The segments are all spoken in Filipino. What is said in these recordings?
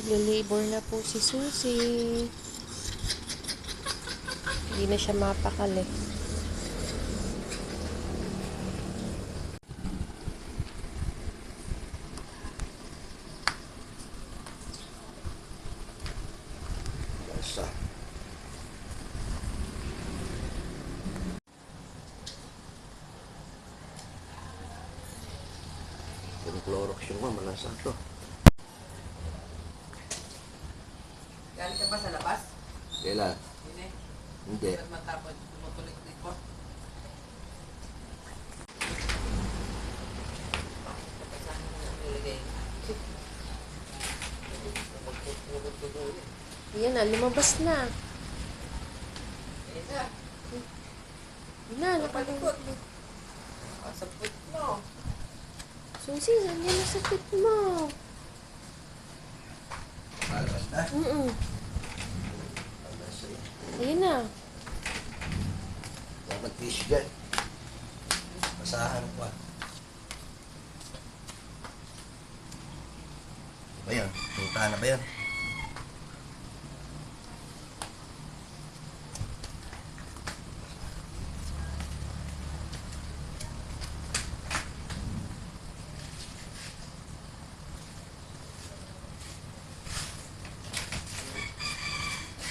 Nagle-labor na po si Susie. Hindi na siya mapakali. Basta. Yung Clorox yung malasa to. Galing ka pa sa labas? Kailan? Hindi. Hindi. Ba't matapos tumutuloy ko? Saan mo na nilagay? Ayan na, lumabas na. Ayun na. Ayan na, Nakalikot. Sa put mo. Susie, nandiyan na sa pit mo. Malabas na? Malasa yun. Ayan na. Huwag mag-tissue dyan. Basahan ko. Ba yan? Punta na ba yan?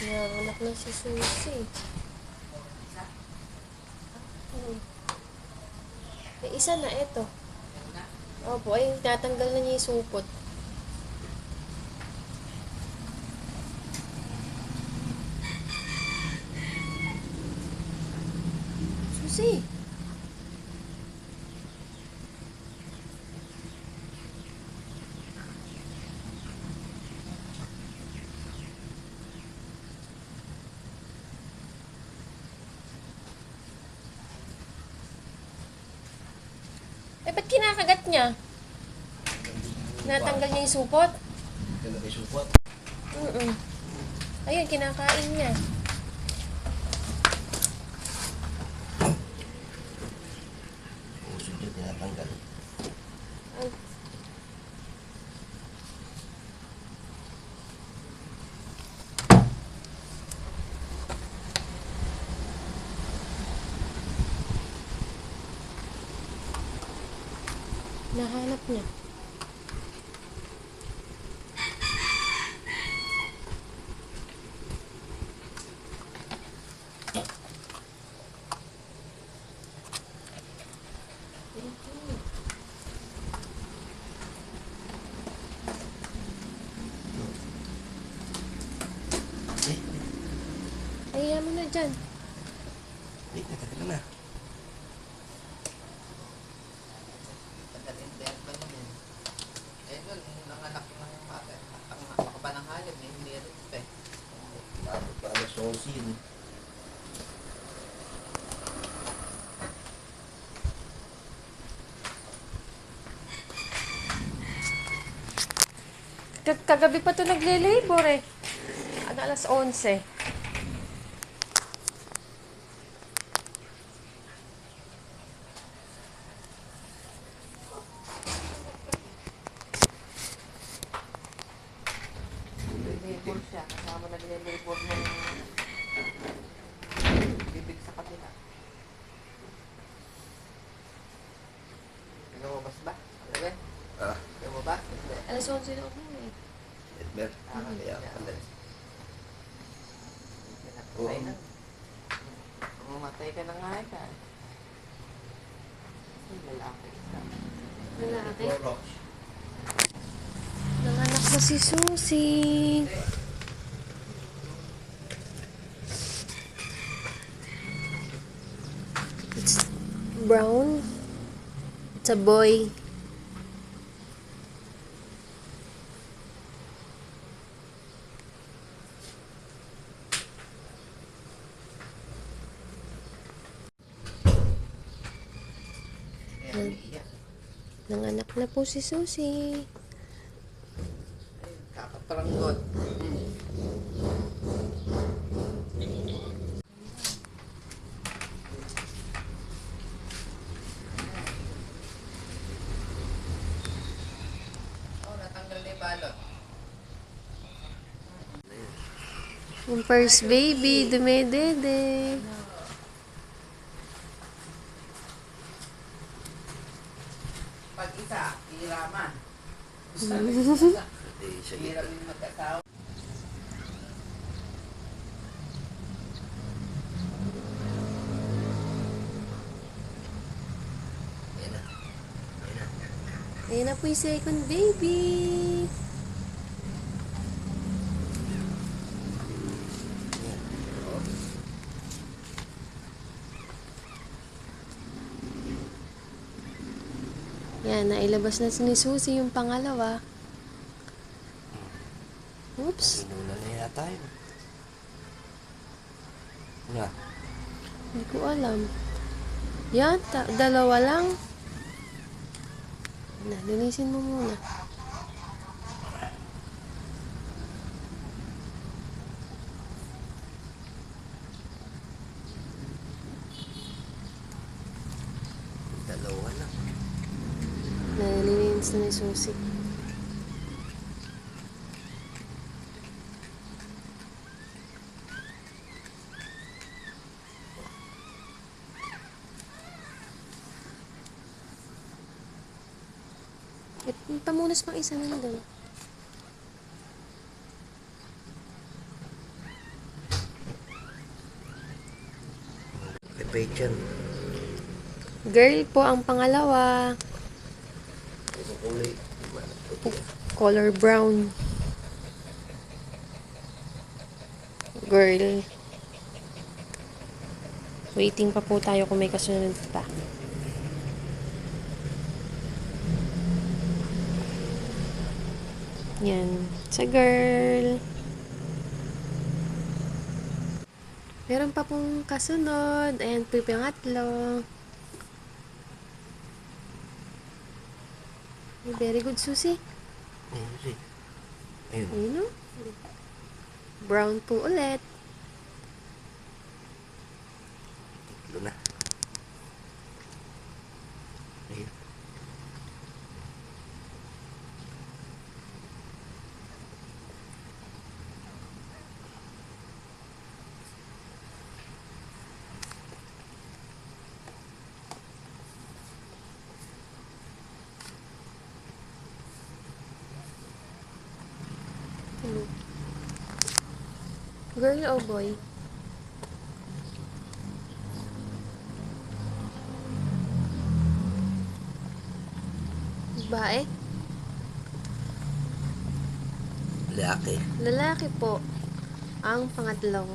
Nanganak na si Susie. May isa na, eto. Ayun na. Opo, ay natanggal na niya yung supot. Susie! Eh, ba't kinakagat niya? Natanggal niya yung supot? Kailan may supot? Ayun, kinakain niya. Puso dyan, tinatanggal. Ay, nahanap niya. Eh, Ayaw mo na dyan. natagal na. Tagal-intent ba naman? Ayun, nanganak ng bata. Ang makapananghalin, may meron pa eh. Bakit pa alas 11 yun? Kagabi pa to nagle-labor eh. Alas 11. Labor siya. Kasama nagle-labor ng bibig sa kabila. Lumabas ba? Ano ba? Ah, Lumabas? Hindi. Alas 11 na umuwi. Edmer. Kaya pala. Pinatay na. Mamatay ka na nga ka. Lalaki isa. Lalaki. Clorox. Nanganak na si Susie. It's brown. It's a boy. Kaya umiiyak. Nanganak na po si Susie. Kakaparanggot. Oh, natanggal na yung balot. Yung first baby, dumedede. Pag isa, hiraman. Hindi siya dito. Hiram yung magkatawa. Ayan na. Ayan na. Ayan na po yung second baby. Ayan. Oo. Yan, nailabas na ni Susie yung pangalawa. Oops. Inuna na yata yun. Nga. Hindi ko alam. Yan, dalawa lang. Na, linisin mo muna. Dalawa lang. Nalilinis na ni Susie. Pamunas pang isa na doon. Pipay dyan. Girl po ang pangalawa. Ito kulay. Puti. Color brown. Girl. Waiting pa po tayo kung may kasunod pa. Yan. Sa girl. Meron pa pong kasunod. Ayan po yung pangatlo. Very good, Susie. Ayun siya. Ayun. Ayun o. Brown po ulit. Tatlo na. Ayun. Ano? Girl o boy? Babae? Laki. Lalaki po. Ang pangatlo.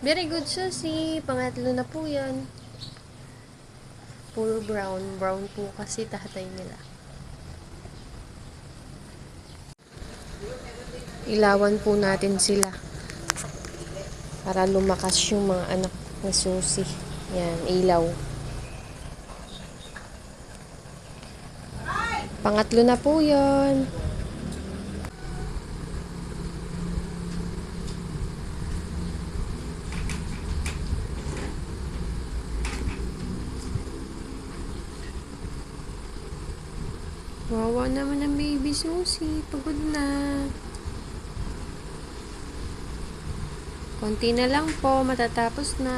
Very good, Susie. Pangatlo na po yan. Puro brown. Brown po kasi tatay nila. Ilawan po natin sila. Para lumakas yung mga anak ni Susie. Yan, ilaw. Pangatlo na po yun. Wawa naman ang baby Susie. Pagod na. Konti na lang po. Matatapos na.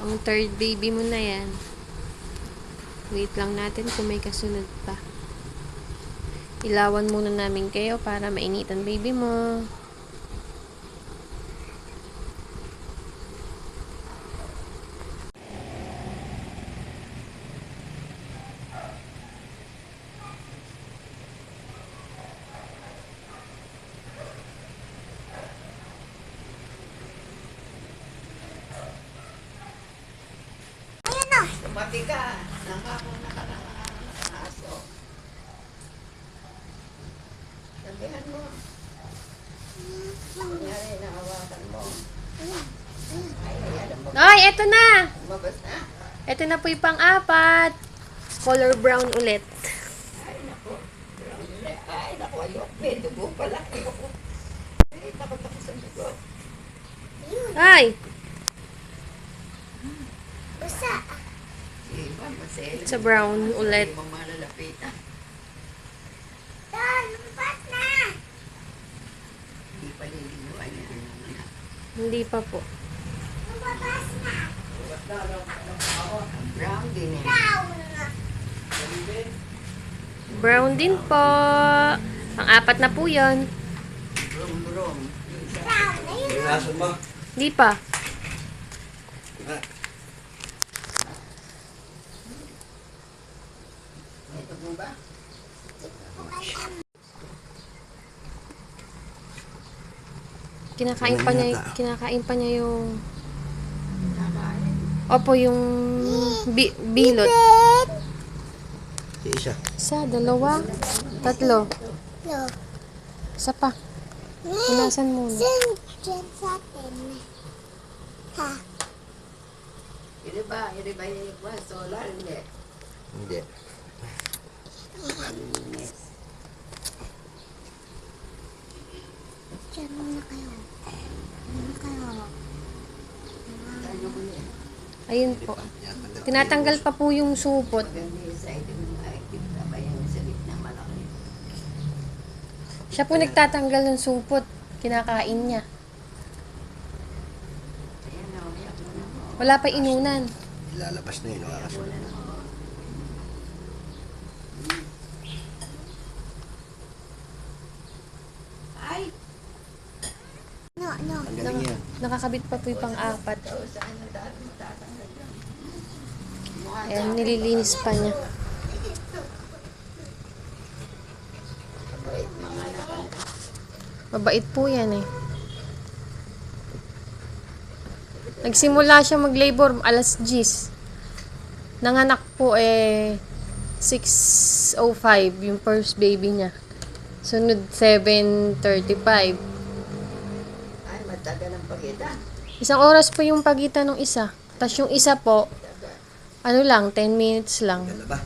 Ang third baby mo na yan. Wait lang natin kung may kasunod pa. Ilawan muna namin kayo para mainitan baby mo. Pati ka, nangako na ka ng aso. Sabihan mo. Kunyari, naawakan mo. Ay, alam mo. Ay, eto na! Lumabas na. Eto na po yung pang-apat. Color brown ulit. Ay, naku. Ay, naku, ayok. May dugo pala. Ayoko. Ay, takot ako sa dugo. Ay! Iba, masela. Sa brown ulit. Hindi mo malalapitan. Hindi pa lilinuan yan. Hindi pa po. Brown din eh. Brown din po. Pang-apat na po yun. Brum-brum. Yung aso mo. Hindi pa. Ah, Ito mo ba? Kinakain pa niya yung Nakain. opo yung bilot. si isa. Isa, dalawa, tatlo. Isa pa. Punasan muna. Hindi ba yung ikwa? Solar, hindi. Hindi. Ano mo yan? Ayun po. Tinatanggal pa po yung supot. Maganda yung side mo. Ay, kita ba yung sa gitna malaki? Siya po nagtatanggal ng supot. Kinakain niya. Ayan na, umiyak mo na mo. Wala pa inunan. Ilalabas na yun. Umiyak mo na mo. Ay! Ang galing yan. Nakakabit pa po yung pang-apat. So, saan na dati matatanggal yan? Mukha Ayan, nililinis pa niya. bait mga anak. Mabait po yan eh. Nagsimula siya mag-labor alas 10. Nanganak po 6:05 yung first baby niya. Sunod 7:35. Ay, matagal ang pagitan. Isang oras po yung pagitan ng isa. Tapos yung isa po, ano lang, 10 minutes lang. Ganda ba?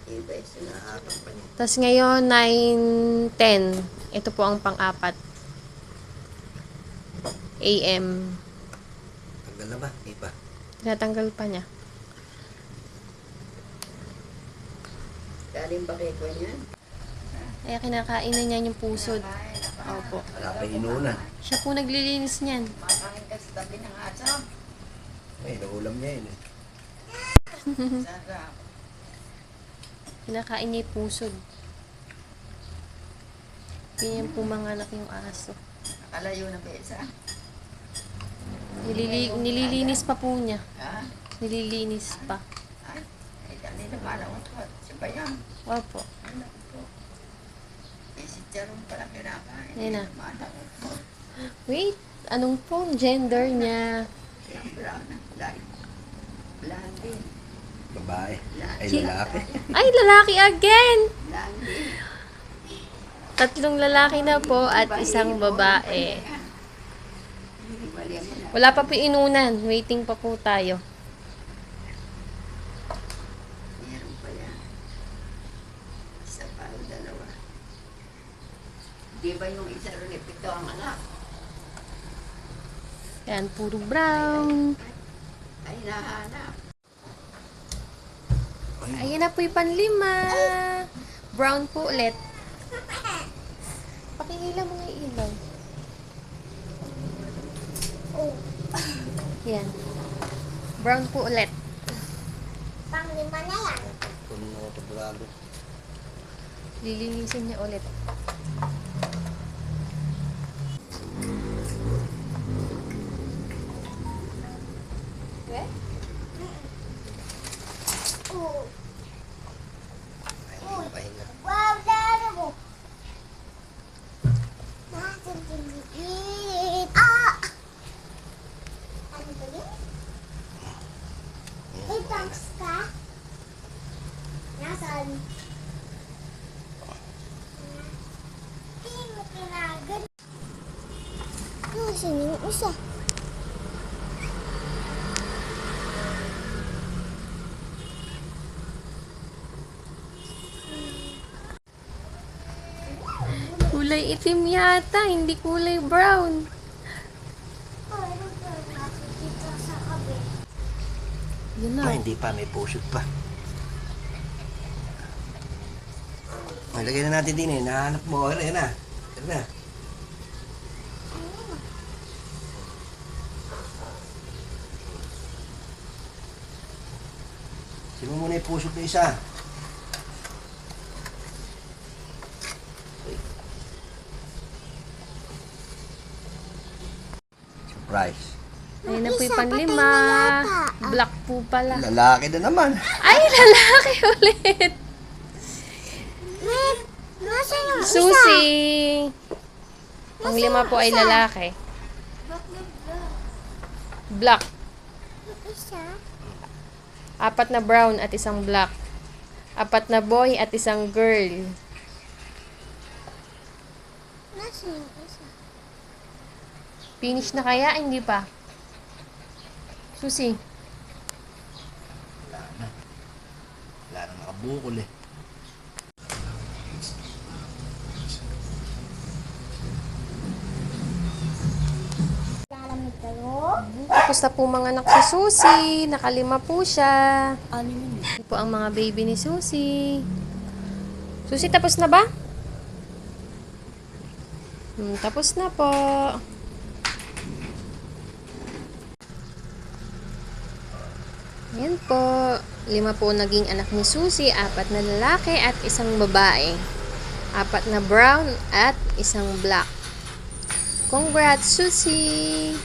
Iba yung sinasabi. Nakakang pa niya. Tapos ngayon, 9:10. Ito po ang pang-apat. AM. Tanggal na ba? Iba. Tinatanggal pa niya. Galing ba kay ko niyan? Kaya kinakain na niya yung pusod. Opo. Wala pa inunan. Siya po naglilinis niyan. Makain ka sa tabi ng aso. Ay, naulam niya yun eh. Sarap. Kinakain niya yung pusod. Ganyan po manganak yung aso. Nakalayo na ba isa? Nililinis pa po niya. Ha? Nililinis pa. Ay, ay, kanina malawat ko. Si Bayan. Opo. Ay, naku po. Eh, si Charon pala kinakain. Yan na. Malawat ko. Wait, anong pong gender niya? Yung brown na. Light. Blondie. Babae. Ay, Si- lalaki. Ay, lalaki again! Blondie. Tatlong lalaki na po at isang babae. Balian mo na. Wala pa po inunan. Waiting pa po tayo. Meron pa yan. Isa pa o dalawa. Di ba yung isa rin ito ang anak? Yan, puro brown. Ay, nahanap. Ayan na po yung panlima. Brown po ulit. Pakingila mo nga yung ilaw. Yan. Brown po ulit. Panglima na yan. Kung mga pagbago. Lilinisin niya ulit. Oo. Ay, pahinga. Wow, laro mo. Nasaan tingin? Ah! Ano ba yun? May tanks ka? Nasaan? Hindi mo kinagan. Isa. Kulay itim yata, hindi kulay brown. Mayroon pa natin dito sa kabit. Yun na. Ay, hindi pa. May pusod pa. Ay, lagay na natin din eh. Nahanap mo. Ayan na. Ayan na. Sino muna yung pusod na isa? Surprise. Ayun na po yung Isa, panlima. patay na yata. Black po pala. Lalaki na naman. Ay, lalaki ulit. Wait, nasa yung isa? Susi. Ang lima po ay lalaki. Black. Isa? Apat na brown at isang black. Apat na boy at isang girl. Nasa yung isa? Finish na kaya? Hindi pa. Susi. Wala na. Wala na nakabukol eh. Lalamig kayo? Tapos na po mga anak si Susi. Nakalima po siya. Ito po ang mga baby ni Susi. Susi, tapos na ba? Tapos na po. Ayan po. 5 po naging anak ni Susi. 4 na lalaki at isang babae. 4 na brown at isang black. Congrats, Susi!